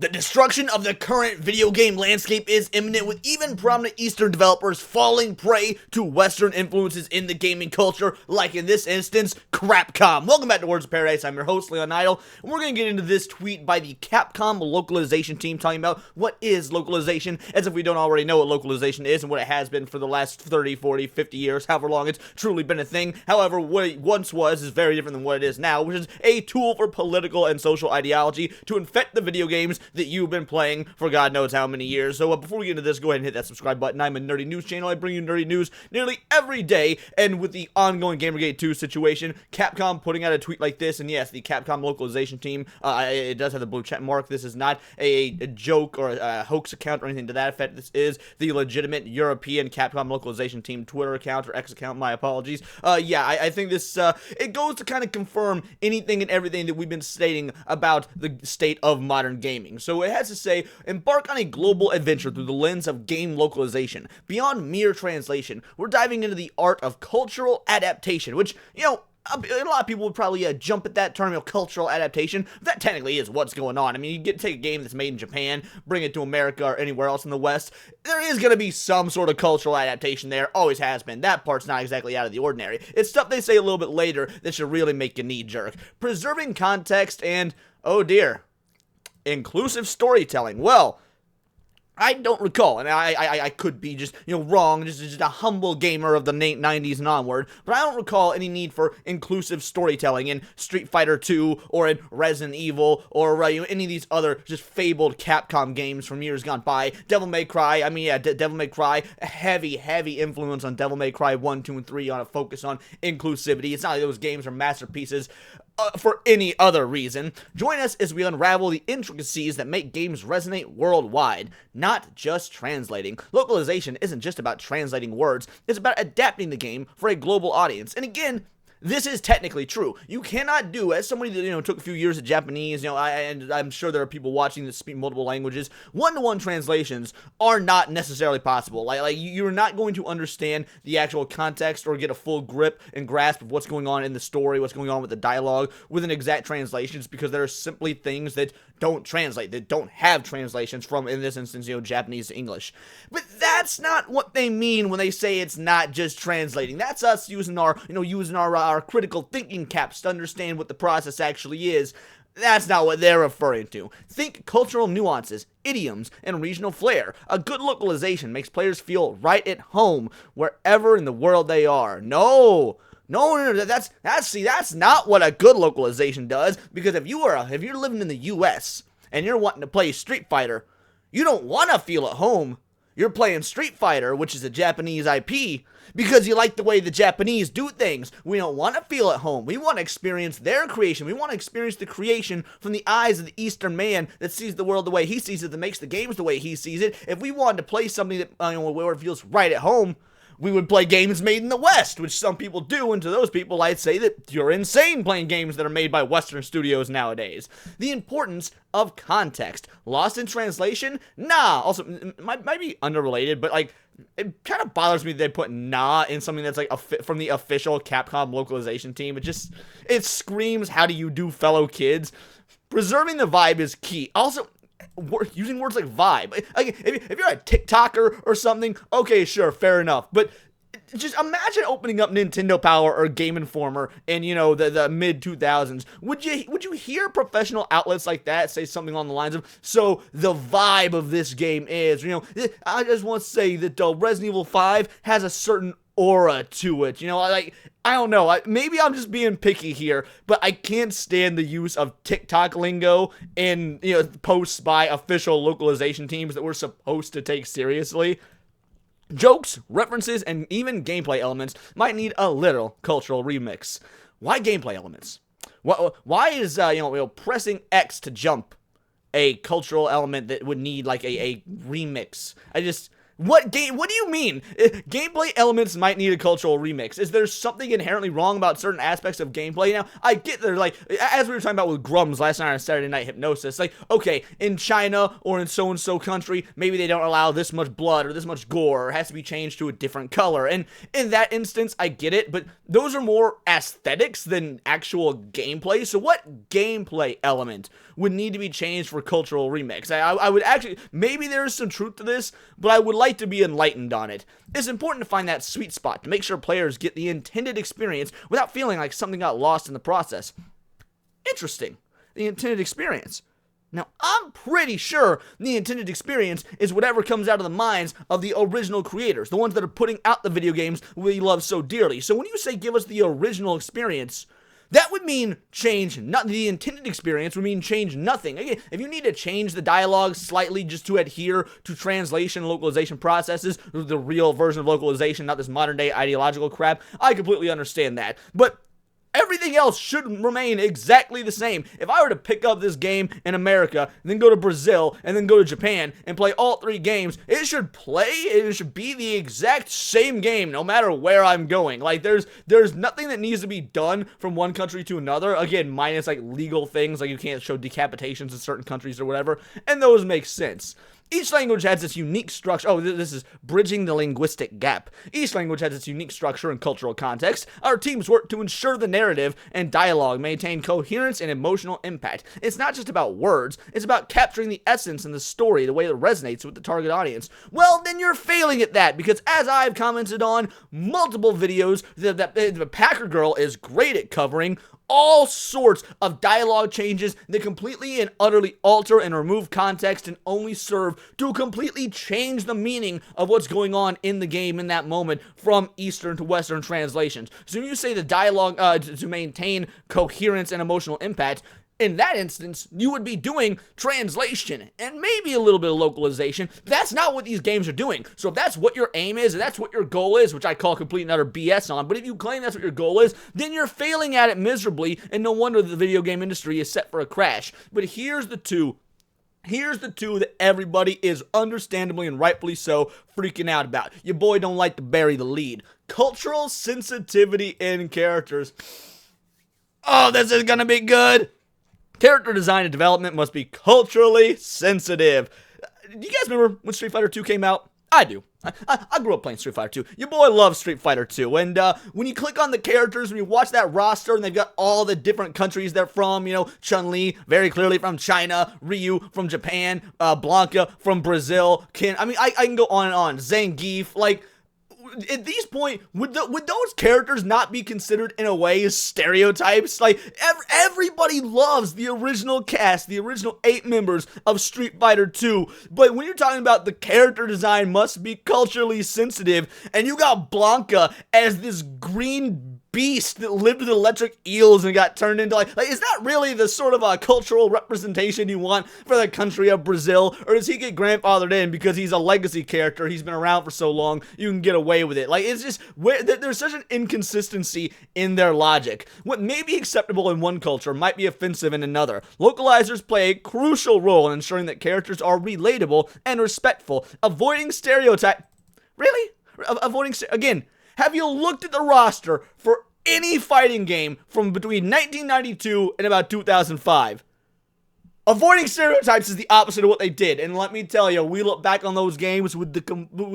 The destruction of the current video game landscape is imminent, with even prominent Eastern developers falling prey to Western influences in the gaming culture, like in this instance, Capcom. Welcome back to Words of Paradise. I'm your host, Leon Idle, and we're going to get into this tweet by the Capcom localization team talking about what is localization, as if we don't already know what localization is and what it has been for the last 30, 40, 50 years, however long it's truly been a thing. However, what it once was is very different than what it is now, which is a tool for political and social ideology to infect the video games that you've been playing for God knows how many years. So before we get into this, go ahead and hit that subscribe button. I'm a nerdy news channel. I bring you nerdy news nearly every day, and with the ongoing Gamergate 2 situation, Capcom putting out a tweet like this, and yes, the Capcom localization team, it does have the blue check mark. This is not a joke or a hoax account or anything to that effect. This is the legitimate European Capcom localization team Twitter account, or X account, my apologies. I think this, it goes to kind of confirm anything and everything that we've been stating about the state of modern gaming. So it has to say, embark on a global adventure through the lens of game localization. Beyond mere translation, we're diving into the art of cultural adaptation, which, a lot of people would probably jump at that term, cultural adaptation. That technically is what's going on. I mean, you take a game that's made in Japan, bring it to America or anywhere else in the West, there is going to be some sort of cultural adaptation there. Always has been. That part's not exactly out of the ordinary. It's stuff they say a little bit later that should really make you knee-jerk. Preserving context and, oh dear, inclusive storytelling. Well, I don't recall, and I could be just, wrong, just a humble gamer of the 90s and onward, but I don't recall any need for inclusive storytelling in Street Fighter 2, or in Resident Evil, or any of these other just fabled Capcom games from years gone by. Devil May Cry, Devil May Cry, a heavy influence on Devil May Cry 1, 2, and 3 on a focus on inclusivity. It's not like those games are masterpieces for any other reason. Join us as we unravel the intricacies that make games resonate worldwide, not just translating. Localization isn't just about translating words, it's about adapting the game for a global audience. And again, this is technically true. You cannot do, as somebody that, took a few years of Japanese, and I'm sure there are people watching that speak multiple languages, one-to-one translations are not necessarily possible. Like you're not going to understand the actual context or get a full grip and grasp of what's going on in the story, what's going on with the dialogue, with an exact translation, because there are simply things that don't translate, that don't have translations from, in this instance, Japanese to English. But that's not what they mean when they say it's not just translating. That's us using our critical thinking caps to understand what the process actually is. That's not what they're referring to. Think cultural nuances, idioms, and regional flair. A good localization makes players feel right at home wherever in the world they are. No, that's not what a good localization does, because if you're living in the US and you're wanting to play Street Fighter, you don't want to feel at home. You're playing Street Fighter, which is a Japanese IP, because you like the way the Japanese do things. We don't want to feel at home. We want to experience their creation. We want to experience the creation from the eyes of the Eastern man that sees the world the way he sees it, that makes the games the way he sees it. If we wanted to play something that where it feels right at home, we would play games made in the West, which some people do, and to those people, I'd say that you're insane playing games that are made by Western studios nowadays. The importance of context. Lost in translation? Nah. Also, might be unrelated, but, it kind of bothers me that they put nah in something that's, from the official Capcom localization team. It screams, how do you do, fellow kids? Preserving the vibe is key. Also, using words like vibe. If you're a TikToker or something, okay, sure, fair enough. But just imagine opening up Nintendo Power or Game Informer in, the mid-2000s. Would you hear professional outlets like that say something along the lines of, so the vibe of this game is, I just want to say that Resident Evil 5 has a certain aura to it, I don't know, maybe I'm just being picky here, but I can't stand the use of TikTok lingo in, posts by official localization teams that we're supposed to take seriously. Jokes, references, and even gameplay elements might need a little cultural remix. Why gameplay elements? Why is, pressing X to jump a cultural element that would need, a remix? What do you mean? Gameplay elements might need a cultural remix. Is there something inherently wrong about certain aspects of gameplay? Now, I get there, like, as we were talking about with Grums last night on Saturday Night Hypnosis, like, okay, in China or in so-and-so country, maybe they don't allow this much blood or this much gore, or it has to be changed to a different color. And in that instance, I get it, but those are more aesthetics than actual gameplay. So what gameplay element would need to be changed for cultural remix? I would actually, maybe there is some truth to this, but I would like to be enlightened on it. It's important to find that sweet spot to make sure players get the intended experience without feeling like something got lost in the process. Interesting. The intended experience. Now, I'm pretty sure the intended experience is whatever comes out of the minds of the original creators, the ones that are putting out the video games we love so dearly. So when you say give us the original experience, that would mean change, not the intended experience would mean change nothing. Again, if you need to change the dialogue slightly just to adhere to translation and localization processes, the real version of localization, not this modern day ideological crap, I completely understand that. But everything else should remain exactly the same. If I were to pick up this game in America, then go to Brazil, and then go to Japan, and play all 3 games, it should be the exact same game, no matter where I'm going. Like, there's nothing that needs to be done from one country to another, again, minus, like, legal things, like you can't show decapitations in certain countries or whatever, and those make sense. Each language has its unique structure. Oh, this is bridging the linguistic gap. Each language has its unique structure and cultural context. Our teams work to ensure the narrative and dialogue maintain coherence and emotional impact. It's not just about words, it's about capturing the essence and the story the way it resonates with the target audience. Well, then you're failing at that, because as I've commented on multiple videos, the Packer Girl is great at covering all sorts of dialogue changes that completely and utterly alter and remove context and only serve to completely change the meaning of what's going on in the game in that moment from Eastern to Western translations. So when you say the dialogue to maintain coherence and emotional impact, in that instance, you would be doing translation and maybe a little bit of localization. That's not what these games are doing. So if that's what your aim is, and that's what your goal is, which I call complete and utter BS on, but if you claim that's what your goal is, then you're failing at it miserably, and no wonder the video game industry is set for a crash. But here's the two that everybody is understandably and rightfully so freaking out about. Your boy don't like to bury the lead. Cultural sensitivity in characters. Oh, this is gonna be good. Character design and development must be culturally sensitive. Do you guys remember when Street Fighter 2 came out? I do. I grew up playing Street Fighter 2. Your boy loves Street Fighter 2. And when you click on the characters, when you watch that roster, and they've got all the different countries they're from, you know, Chun-Li, very clearly from China, Ryu from Japan, Blanca from Brazil, I can go on and on, Zangief, like, at this point, would those characters not be considered in a way as stereotypes? Like, everybody loves the original cast, the original 8 members of Street Fighter 2, but when you're talking about the character design must be culturally sensitive, and you got Blanca as this green beast that lived with electric eels and got turned into like is that really the sort of a cultural representation you want for the country of Brazil? Or does he get grandfathered in because he's a legacy character, he's been around for so long, you can get away with it? Like, it's just, there's such an inconsistency in their logic. What may be acceptable in one culture might be offensive in another. Localizers play a crucial role in ensuring that characters are relatable and respectful, avoiding stereotype. Really? Again, have you looked at the roster for any fighting game from between 1992 and about 2005? Avoiding stereotypes is the opposite of what they did, and let me tell you, we look back on those games with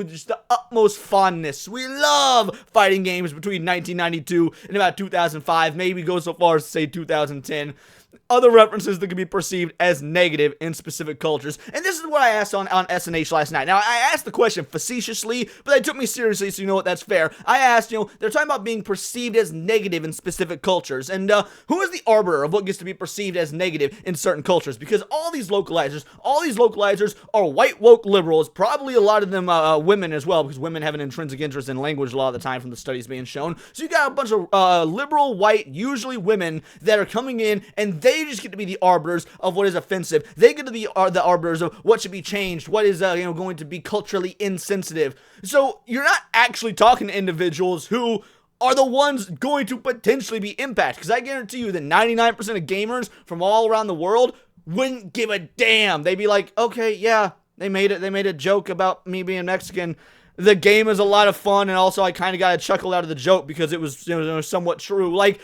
just the utmost fondness. We love fighting games between 1992 and about 2005, maybe go so far as to say 2010. Other references that can be perceived as negative in specific cultures. And this is what I asked on SNH last night. Now, I asked the question facetiously, but they took me seriously, so you know what, that's fair. I asked, they're talking about being perceived as negative in specific cultures. And who is the arbiter of what gets to be perceived as negative in certain cultures? Because all these localizers are white woke liberals, probably a lot of them women as well, because women have an intrinsic interest in language a lot of the time from the studies being shown. So you got a bunch of liberal, white, usually women that are coming in, and they just get to be the arbiters of what is offensive. They get to be the arbiters of what should be changed, what is going to be culturally insensitive. So you're not actually talking to individuals who are the ones going to potentially be impacted. Because I guarantee you that 99% of gamers from all around the world wouldn't give a damn. They'd be like, okay, yeah, They made a joke about me being Mexican. The game is a lot of fun, and also I kind of got a chuckle out of the joke because it was, somewhat true. Like,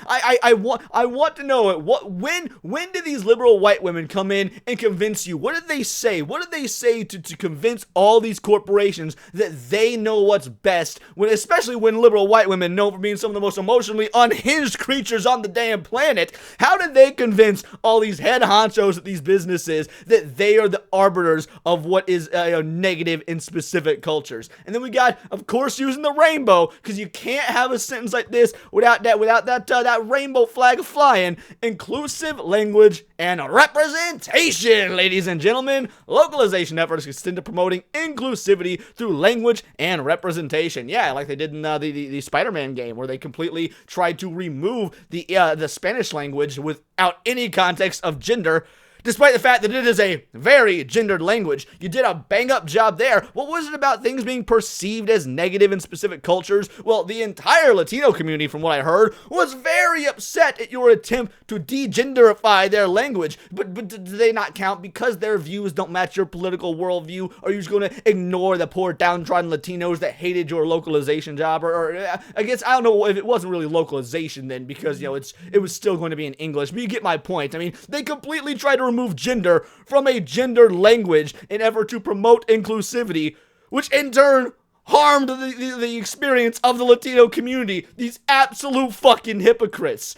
I want to know when did these liberal white women come in and convince you? What did they say? What did they say to convince all these corporations that they know what's best? Especially when liberal white women, known for being some of the most emotionally unhinged creatures on the damn planet, how did they convince all these head honchos at these businesses that they are the arbiters of what is negative in specific cultures? And then we got, of course, using the rainbow, because you can't have a sentence like this without that rainbow flag flying. Inclusive language and representation, ladies and gentlemen. Localization efforts extend to promoting inclusivity through language and representation. Yeah, like they did in the Spider-Man game, where they completely tried to remove the Spanish language without any context of gender. Despite the fact that it is a very gendered language, you did a bang-up job there. What was it about things being perceived as negative in specific cultures? Well, the entire Latino community, from what I heard, was very upset at your attempt to degenderify their language. But do they not count because their views don't match your political worldview? Are you just going to ignore the poor downtrodden Latinos that hated your localization job? Or I guess, I don't know if it wasn't really localization then, because, it was still going to be in English. But you get my point. I mean, they completely tried to remove gender from a gendered language in effort to promote inclusivity, which in turn harmed the experience of the Latino community. These absolute fucking hypocrites.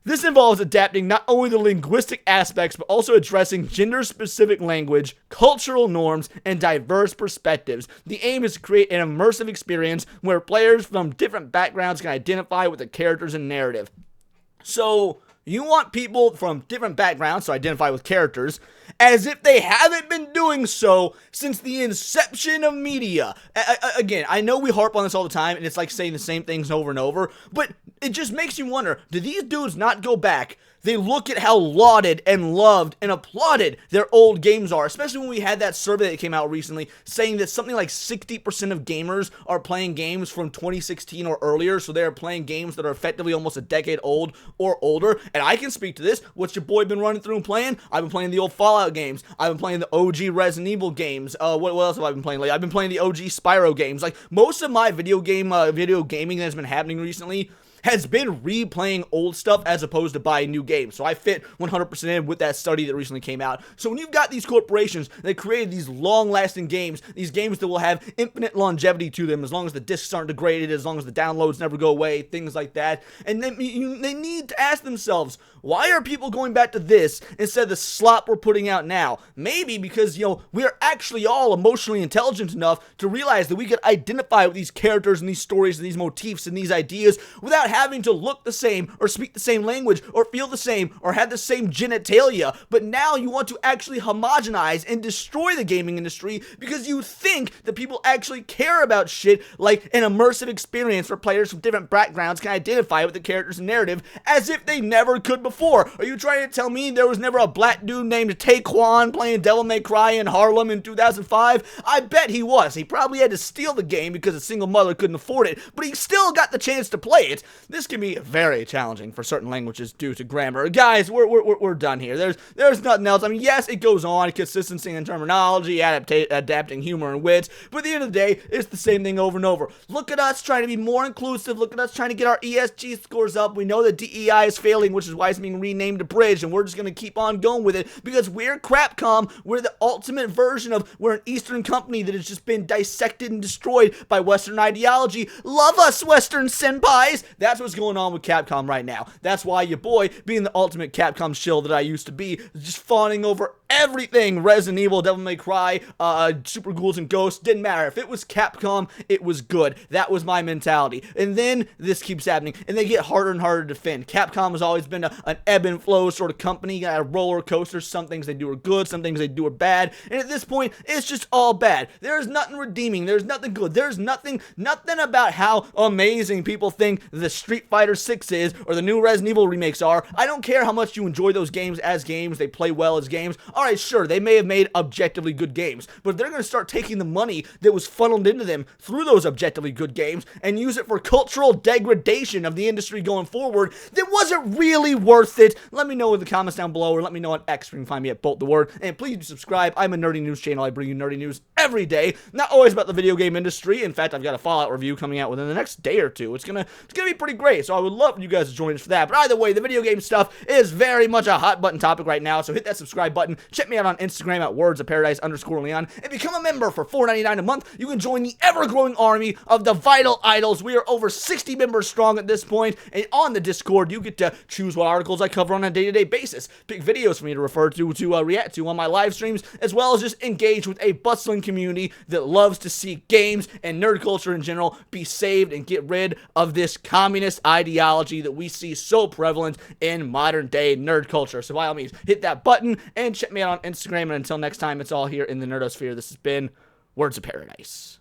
This involves adapting not only the linguistic aspects, but also addressing gender-specific language, cultural norms, and diverse perspectives. The aim is to create an immersive experience where players from different backgrounds can identify with the characters and narrative. So, you want people from different backgrounds to identify with characters as if they haven't been doing so since the inception of media. Again, I know we harp on this all the time, and it's like saying the same things over and over, but it just makes you wonder, do these dudes not go back? They look at how lauded and loved and applauded their old games are, especially when we had that survey that came out recently saying that something like 60% of gamers are playing games from 2016 or earlier, so they're playing games that are effectively almost a decade old or older. And I can speak to this. What's your boy been running through and playing? I've been playing the old Fallout games. I've been playing the OG Resident Evil games. What else have I been playing? Like, I've been playing the OG Spyro games. Like, most of my video gaming that has been happening recently has been replaying old stuff as opposed to buying new games. So I fit 100% in with that study that recently came out. So when you've got these corporations that created these long-lasting games, these games that will have infinite longevity to them as long as the discs aren't degraded, as long as the downloads never go away, things like that, and then they need to ask themselves, why are people going back to this instead of the slop we're putting out now? Maybe because, we're actually all emotionally intelligent enough to realize that we could identify with these characters and these stories and these motifs and these ideas without having to look the same or speak the same language or feel the same or have the same genitalia. But now you want to actually homogenize and destroy the gaming industry because you think that people actually care about shit like an immersive experience where players from different backgrounds can identify with the characters and narrative as if they never could before. Are you trying to tell me there was never a black dude named Taekwon playing Devil May Cry in Harlem in 2005? I bet he was. He probably had to steal the game because a single mother couldn't afford it, but he still got the chance to play it. This can be very challenging for certain languages due to grammar. Guys, we're done here. There's nothing else. I mean, yes, it goes on, consistency in terminology, adapting humor and wits, but at the end of the day, it's the same thing over and over. Look at us trying to be more inclusive. Look at us trying to get our ESG scores up. We know that DEI is failing, which is why it's being renamed to Bridge, and we're just going to keep on going with it because we're Capcom. We're the ultimate version of, we're an Eastern company that has just been dissected and destroyed by Western ideology. Love us, Western senpais. That's what's going on with Capcom right now. That's why your boy, being the ultimate Capcom shill that I used to be, just fawning over everything Resident Evil, Devil May Cry, Super Ghouls and Ghosts. Didn't matter. If it was Capcom, it was good. That was my mentality. And then this keeps happening, and they get harder and harder to defend. Capcom has always been an ebb and flow sort of company, you got a roller coaster. Some things they do are good, some things they do are bad, and at this point, it's just all bad. There's nothing redeeming. There's nothing good. There's nothing about how amazing people think the Street Fighter 6 is, or the new Resident Evil remakes are. I don't care how much you enjoy those games as games. They play well as games. alright, sure, they may have made objectively good games, but they're going to start taking the money that was funneled into them through those objectively good games and use it for cultural degradation of the industry going forward that wasn't really worth it. Let me know in the comments down below, or let me know on X, where you can find me at Bolt the Word. And please do subscribe. I'm a nerdy news channel. I bring you nerdy news every day. Not always about the video game industry. In fact, I've got a Fallout review coming out within the next day or two. It's gonna be pretty great, so I would love you guys to join us for that. But either way, the video game stuff is very much a hot button topic right now, so hit that subscribe button. Check me out on Instagram at wordsofparadise_Leon, and become a member for $4.99 a month. You can join the ever-growing army of the Vital Idols. We are over 60 members strong at this point, and on the Discord, you get to choose what articles I cover on a day-to-day basis, pick videos for me to refer to react to on my live streams, as well as just engage with a bustling community that loves to see games and nerd culture in general be saved and get rid of this communist ideology that we see so prevalent in modern day nerd culture. So by all means, hit that button and check me out on Instagram, and until next time, it's all here in the nerdosphere. This has been Words of Paradise.